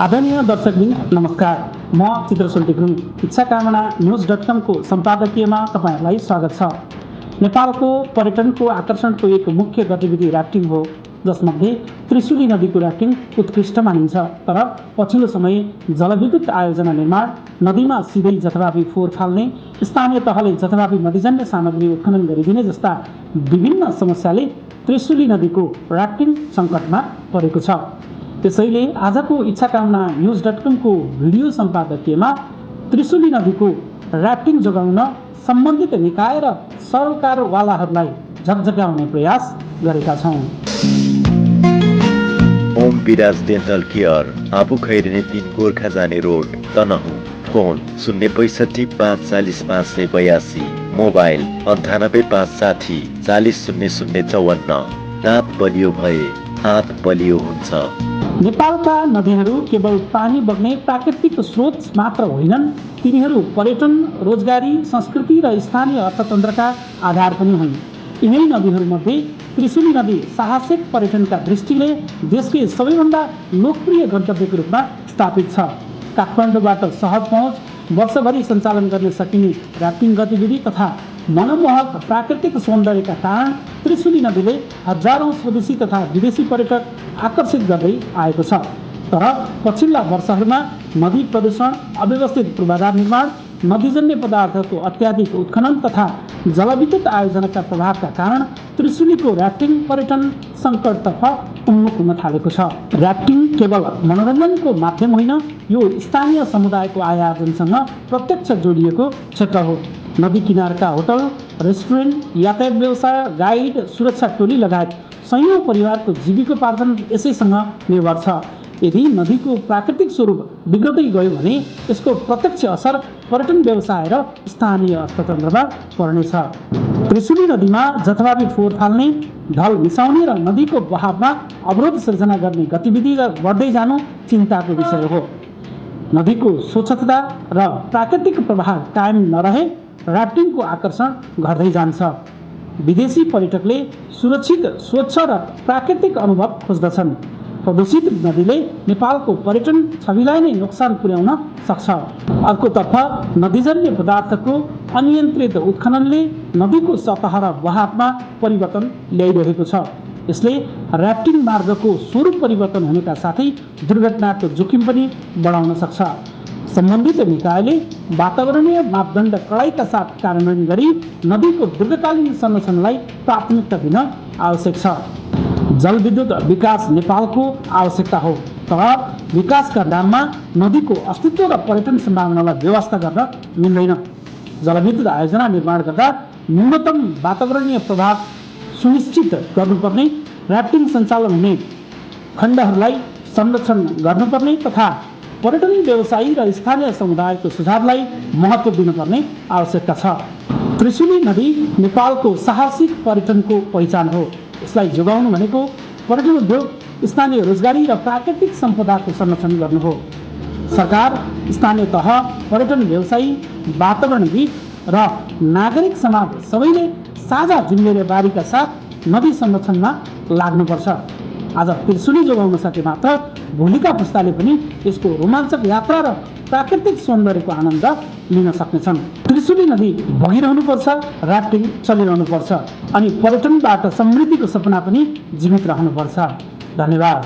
आदरणीय दर्शकवृन्द नमस्कार। म चित्र सोल्टिग्रुङ इच्छा कामना न्यूज.com को सम्पादकीयमा तपाईहरुलाई स्वागत छ। नेपालको पर्यटनको आकर्षणको एक मुख्य गतिविधि राफ्टिङ हो, जसमध्ये त्रिशुली नदीको राफ्टिङ उत्कृष्ट मानिन्छ। तर पछिल्लो समय जलविद्युत आयोजना निर्माण, नदीमा सिधै जथाभावी फोहोर फाल्ने, स्थानीय तहले जथाभावी नदीजन्य सामग्री उत्खनन गरिदिने जस्ता विभिन्न समस्याले त्रिशुली नदीको राफ्टिङ सङ्कटमा परेको छ। त्यसैले आजको इच्छा कामना न्यूज.com को भिडियो सम्पादकीयमा त्रिशुली नदीको राफ्टिङ जोगाउन सम्बन्धित निकाय र सरकारवालाहरूलाई झकझक्याउने प्रयास गरेका छौँ। ओम विराज डेन्टल केयर, आफू खैरिने 3 गोर्खा जाने रोड, तनहुँ। Phone 065 540 582, mobile 98 560 40 0054। दाँत बलियो भए हात बलियो हुन्छ। नेपालका नदीहरू केवल पानी बग्ने प्राकृतिक स्रोत मात्र होइनन्, तिनीहरू पर्यटन, रोजगारी, संस्कृति र स्थानीय अर्थतन्त्रका आधार पनि हुन्। यिनै नदीहरूमध्ये त्रिशुली नदी साहसिक पर्यटनका दृष्टिले देशकै सबैभन्दा लोकप्रिय गन्तव्यको रूपमा स्थापित छ। काठमाडौँबाट सहज पहुँच, वर्षभरि सञ्चालन गर्न सकिने राफ्टिङ गतिविधि तथा मनमोहक प्राकृतिक सौन्दर्यका कारण त्रिशुली नदीले हजारौं स्वदेशी तथा विदेशी पर्यटक आकर्षित गर्दै आएको छ। तर पछिल्ला वर्षहरूमा नदी प्रदूषण, अव्यवस्थित पूर्वाधार निर्माण, नदीजन्य पदार्थको अत्याधिक उत्खनन तथा जलविद्युत आयोजनाका प्रभावका कारण त्रिशुलीको राफ्टिङ पर्यटन सङ्कटतर्फ उन्मुख हुन थालेको छ। राफ्टिङ केवल मनोरञ्जनको माध्यम होइन, यो स्थानीय समुदायको आय आर्जनसँग प्रत्यक्ष जोडिएको क्षेत्र हो। नदी किनारका होटल, रेस्टुरेन्ट, यातायात व्यवसाय, गाइड, सुरक्षा टोली लगायत सयौं परिवारको जीविकोपार्जन यसैसँग निर्भर छ। यदि नदीको प्राकृतिक स्वरूप बिग्रदै गयो भने यसको प्रत्यक्ष असर पर्यटन व्यवसाय र स्थानीय अर्थतन्त्रमा पर्नेछ। त्रिशुली नदीमा जथाभावी फोहोर फाल्ने, ढल मिसाउने र नदीको बहावमा अवरोध सिर्जना गर्ने गतिविधि बढ्दै जानु चिन्ताको विषय हो। नदीको स्वच्छता र प्राकृतिक प्रवाह कायम नरहे राफ्टिङको आकर्षण घट्दै जान्छ। विदेशी पर्यटकले सुरक्षित, स्वच्छ र प्राकृतिक अनुभव खोज्दछन्। प्रदूषित नदीले नेपालको पर्यटन छविलाई नै नोक्सान पुर्याउन सक्छ। अर्कोतर्फ नदीजन्य पदार्थको अनियन्त्रित उत्खननले नदीको सतह र बहावमा परिवर्तन ल्याइरहेको छ। यसले राफ्टिङ मार्गको स्वरूप परिवर्तन हुनुका साथै दुर्घटनाको जोखिम पनि बढाउन सक्छ। सम्बन्धित निकायले वातावरणीय मापदण्ड कडाइका साथ कार्यान्वयन गरी नदीको दीर्घकालीन संरक्षणलाई प्राथमिकता दिन आवश्यक छ। जलविद्युत विकास नेपालको आवश्यकता हो, तर विकासका नाममा नदीको अस्तित्व र पर्यटन सम्भावनालाई व्यवस्था गर्न मिल्दैन। जलविद्युत आयोजना निर्माण गर्दा न्यूनतम वातावरणीय प्रभाव सुनिश्चित गर्नुपर्ने, राफ्टिङ सञ्चालन हुने खण्डहरूलाई संरक्षण गर्नुपर्ने तथा पर्यटन व्यवसायी र स्थानीय समुदायको सुझावलाई महत्त्व दिनुपर्ने आवश्यकता छ। त्रिशुली नदी नेपालको साहसिक पर्यटनको पहिचान हो। यसलाई जोगाउनु भनेको पर्यटन उद्योग, स्थानीय रोजगारी र प्राकृतिक सम्पदाको संरक्षण गर्नु हो। सरकार, स्थानीय तह, पर्यटन व्यवसायी, वातावरणविद र नागरिक समाज सबैले साझा जिम्मेवारीका साथ नदी संरक्षणमा लाग्नुपर्छ। आज त्रिशुली जोगाउन सके मात्र भोलिका पुस्ताले पनि यसको रोमाञ्चक यात्रा र प्राकृतिक सौन्दर्यको आनन्द लिन सक्नेछन्। त्रिशुली नदी बगिरहनुपर्छ, राफ्टिङ चलिरहनुपर्छ अनि पर्यटनबाट समृद्धिको सपना पनि जीवित रहनुपर्छ। धन्यवाद।